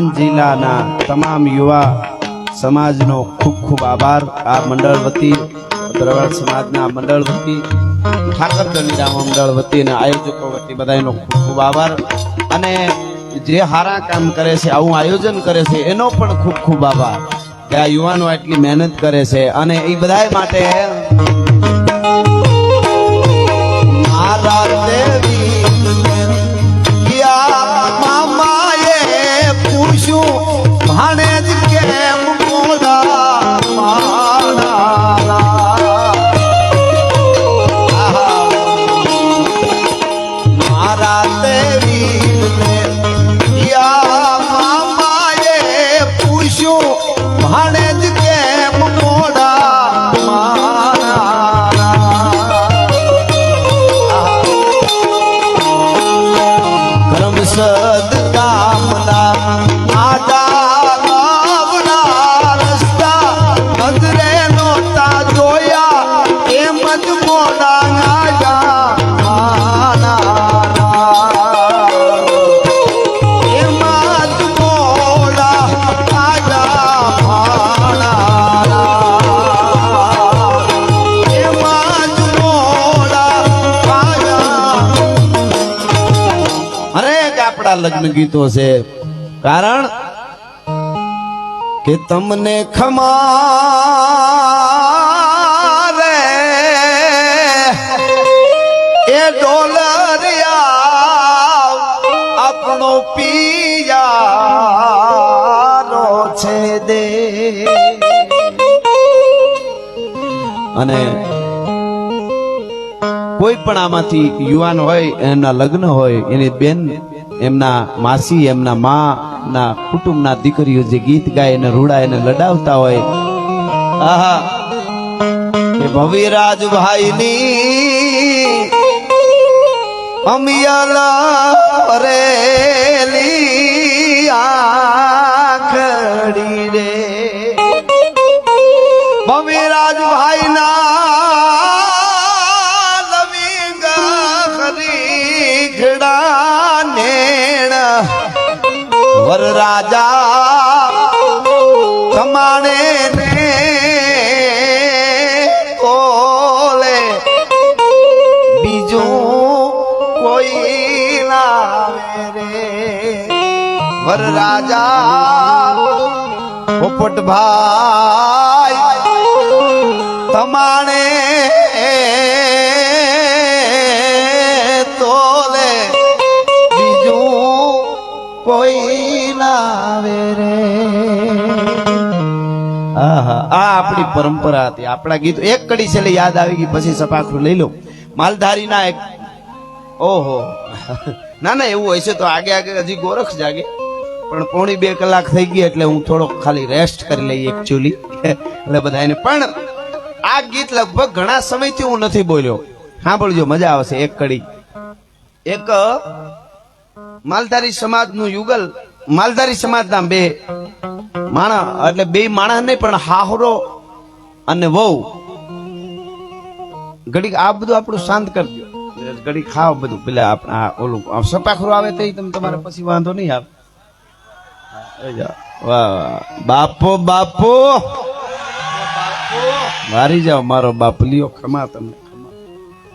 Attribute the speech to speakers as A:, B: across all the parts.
A: આણંદ જિલ્લાના તમામ યુવા સમાજનો ખૂબ ખૂબ આભાર. આ મંડળ વતી, ભરવાડ સમાજના મંડળ વતી, ઠાકર ધણીરામ મંડળ વતી અને આયોજકો વતી બધાનો ખૂબ ખૂબ આભાર. અને જે સારા કામ કરે છે, આવું આયોજન કરે છે, એનો પણ ખૂબ ખૂબ આભાર કે આ યુવાનો આટલી મહેનત કરે છે. અને એ બધા માટે મારા દેવી મામાએ પૂછ્યું ભાણે જ કેમ મોડા મારા દેવી મામાએ પૂછ્યું ભાણે જ કેમ મોડા સદ કામના આડા લાવના રસ્તા નજરે નોતા જોયા એમ જ મોડા આયા એમ જ મોડા આયા લગ્ન ગીતો છે. કારણ કે તમને ખમારે એ ડોલરિયા આપણો પિયારો છે દે. અને કોઈ પણ આમાંથી યુવાન હોય, એના લગ્ન હોય, એની બેન, એમના માસી, એમના માં ના કુટુંબના દીકરીઓ જે ગીત ગાય એને રૂડા એને લડાવતા હોય, આહા કે ભવિરાજભાઈની અમિયલા રેલી આખડી રે ભવિરાજભાઈના વર રાજા કમાણે ને ઓલે બીજું કોઈ લાવે રે. વર રાજા પોપટભાઈ કમાણે તોલે બીજું કોઈ લાવે રે. આહા, આ આપણી પરંપરા હતી. આપણા ગીત એક કડી છેલ્લે યાદ આવી ગઈ, પછી સપાખરું લઈ લો. માલધારીના એક, ઓહો ના ના, એવું હોય છે તો આગે આગે હજી ગોરખ જાગે, પણ 1.5-2 કલાક થઈ ગઈ એટલે હું થોડોક ખાલી રેસ્ટ કરી લઈ એકચ્યુઅલી, એટલે બધાને. પણ આ ગીત લગભગ ઘણા સમયથી હું નથી બોલ્યો. સાંભળજો, મજા આવશે. એક કડી, એક માલધારી સમાજનું યુગલ, માલધારી સમાજના બે માણસ, એટલે બે માણસ નહીં પણ હાહરો અને વહુ. ઘડીક આ બધું આપણું શાંત કરજો, ઘડીક ખાવ બધું. પેલા આ ઓલું સપાખરું આવે તો તમારે પછી વાંધો નહીં આવે. વાહ બાપો, બાપો મારી જાઓ, મારો બાપ લ્યો, ખમા તમને ખમા.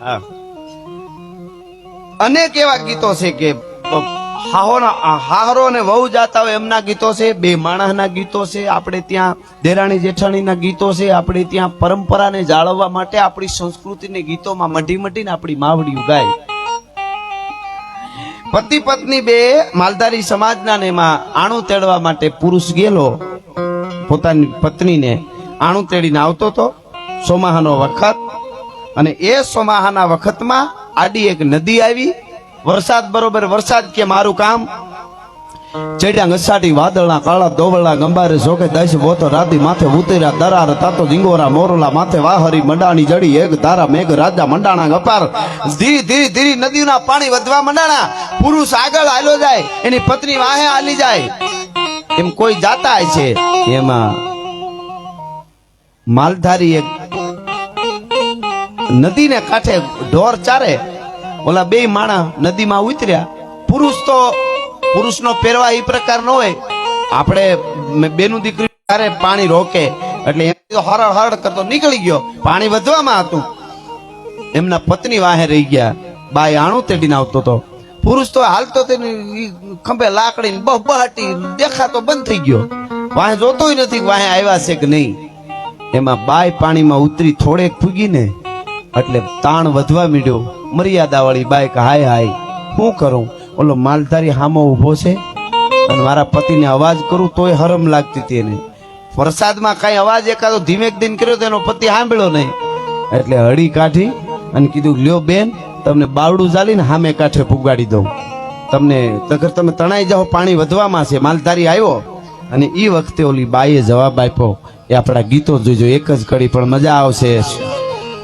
A: હા, અનેક એવા ગીતો છે કે હાહરો અને વહુ જાતા હોય એમના ગીતો છે, બે માણસના ગીતો છે, આપણે ત્યાં દેરાણી જેઠાણીના ગીતો છે. આપણે ત્યાં પરંપરાને જાળવવા માટે આપણી સંસ્કૃતિને ગીતોમાં મઢી મઢીને આપણી માવડીઓ ગાય. પતિ પત્ની બે માલધારી સમાજના ને એમાં આણું તેડવા માટે પુરુષ ગયેલો, પોતાની પત્નીને આણું તેડીને આવતો હતો. સોમાહાનો વખત, અને એ સોમાહાના વખતમાં આડી એક નદી આવી. વરસાદ બરોબર વરસાદ કે મારું કામ ચડ્યા ઘસાટી વાદળના કાળા દોવળના ગંબારે જોકે દશ બોતો રાતી માથે ઉતર્યા દરાર તાતો જીંગોરા મોરલા માથે વાહરી મંડાણી જડી એક ધારા મેઘ રાજા મંડાણા ગપાર. ધીરે ધીરે ધીરે નદીના પાણી વધવા મંડાણા. પુરુષ આગળ હાલ્યો જાય, એની પત્ની વાહે હાલી જાય, એમ કોઈ જાતા છે. એમાં માલધારી એક નદીને કાંઠે ઢોર ચારે. ઓલા બે માણા નદીમાં ઉતર્યા. પુરુષનો પહેરવા એ પ્રકાર ન હોય, આપણે બેનું દીકરી ત્યારે પાણી રોકે એટલે એમ તો હરડ હરડ કરતો નીકળી ગયો, પાણી વધવામાં હતું. એમના પત્ની વાહે રહી ગયા. બાઈ આણું તેડીને આવતો હતો. પુરુષ તો હાલતો ખંભે લાકડી બહાટી દેખાતો બંધ થઈ ગયો. વાહે જોતોય નથી વાહે આવ્યા છે કે નહીં. એમાં બાઈ પાણીમાં ઉતરી થોડેક ફૂગી ને એટલે તાણ વધવા મીડ્યો. મર્યાદા વાળી બાઈ કે હાય હાય શું કરું, ઓલો માલધારી હામો ઉભો છે અને મારા પતિને અવાજ કરું તોય હરમ લાગતી હતી એને. વરસાદમાં કઈ અવાજ એકાદો ધીમેક દિન કર્યો તો એનો પતિ સાંભળ્યો નહીં એટલે હળી કાઢી અને કીધું લ્યો બેન, તમને બાવડું ચાલીને સામે કાંઠે પુગાડી દઉં, તમને તગર તમે તણાઈ જાઓ, પાણી વધવામાં છે. માલધારી આવ્યો અને એ વખતે ઓલી બાઈએ જવાબ આપ્યો. એ આપણા ગીતો જોઈજો, એક જ કડી પણ મજા આવશે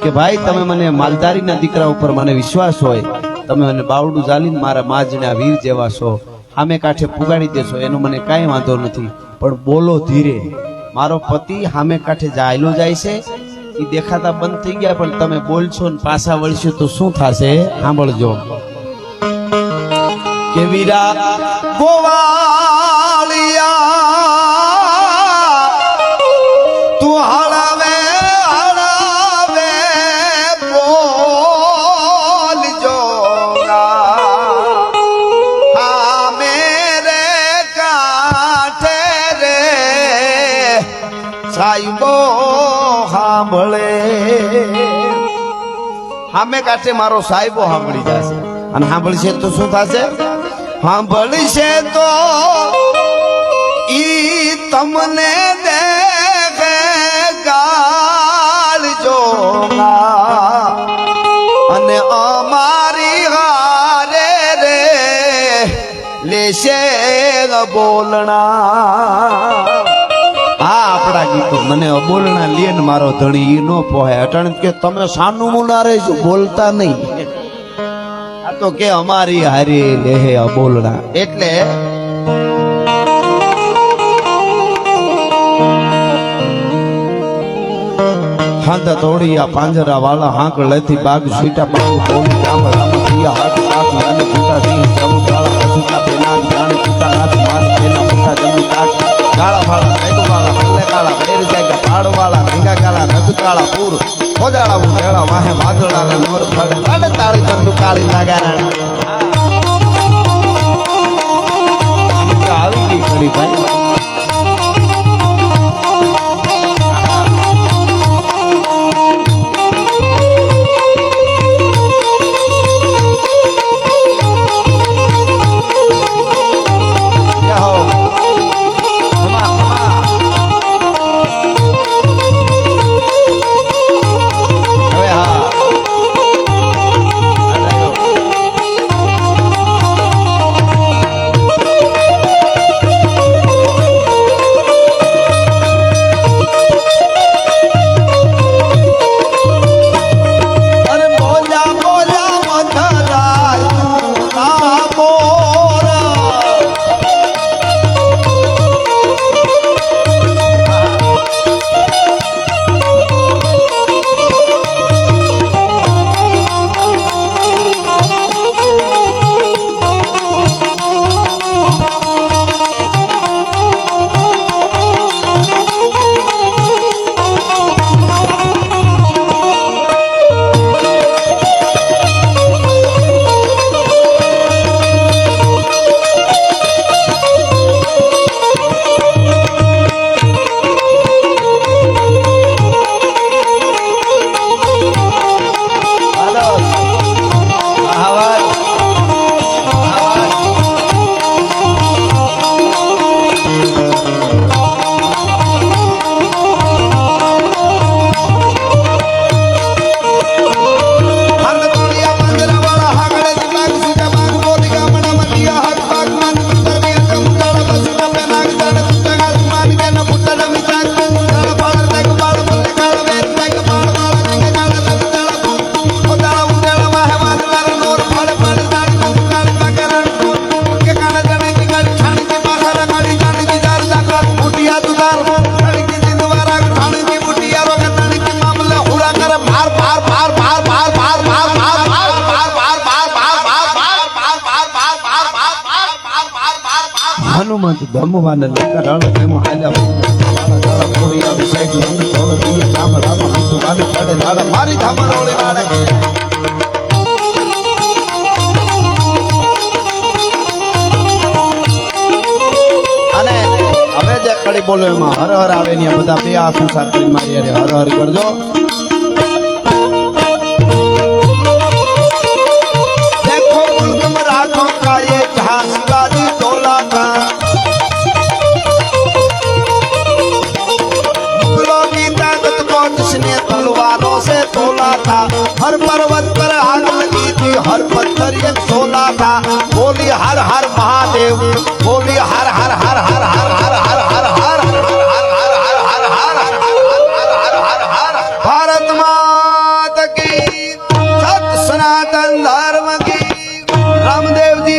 A: કે ભાઈ તમે મને માલધારીના દીકરા ઉપર મને વિશ્વાસ હોય, તમે મને બાવડું ચાલીને મારા માજના વીર જેવા છો, સામે કાંઠે પુગાડી દેશો એનો મને કાંઈ વાંધો નથી, પણ બોલો ધીરે. મારો પતિ સામે કાંઠે જાયલો જાય છે, એ દેખાતા બંધ થઈ ગયા, પણ તમે બોલશો ને પાછા વળશો તો શું થશે સાંભળજો. કે વીરા ગોવાળિયા તું હળવે હળવે બોલજો હા મેરે કાંઠે રે સાઈબો સાંભળે. સામે કાંઠે મારો સાહેબો સાંભળી જશે અને સાંભળશે તો શું થશે? સાંભળશે તો ઈ તમને દેખે ગાળજો અને અમારી હારે રે લેશે બોલણા. હા આપણા ગીતો મને અબોલણા લે ને મારો ધણી ઈ નો પોહે. અટાણે કે તમે સાનું મુના રહેજો, બોલતા નહીં. આ તો કે અમારી હારી લેહે અબોલણા. એટલે હાંધા તોડિયા પાંજરા વાળા હાંક લેથી બાગ સુઈટા પાઉ કોલી રામ રામ પિયા હાથ હાથ નાને કુટા સિંહ ચરુ કાળા કસુકા પેના જાણે કુટા હાથ માર પેના મુઠા જમી કાટ કાળા વાળા રેડુ વાળા હલ્લે કાળા બેર જાય પાડ વાળા ભીંગા કાળા નદ કાળા પૂર ખોજાળા ઉઠેળા વાહે વાદળા ને મોર ફળ કાળ તાળી ચંદુ કાળી લાગારા. આવી ગઈ ખરી ભાઈ. હનુમંત ધમવાને લંકા રણ તેમાં હાલ્યા કોરિયા વિષય લંગ તોલ દિયે રામ રામ હંતુ વાલે પડે દાડા મારી ધામર ઓળી વાડે અને હવે જે કડી બોલો એમાં હર હર આવે ને બધા બે આંસુ સાથે મારી અરે હર હર કરજો देखो मुल्क में राठों का ये जहां शिवाजी तोला था मुगलों की ताकत को जिसने तलवारों से तोला था हर पर्वत पर आग लगी थी हर पत्थर एक सोला था बोली हर हर महादेव बोली हर हर हर हर हर हर हर हर हर भारत माता की सत सनातन धर्म की रामदेव जी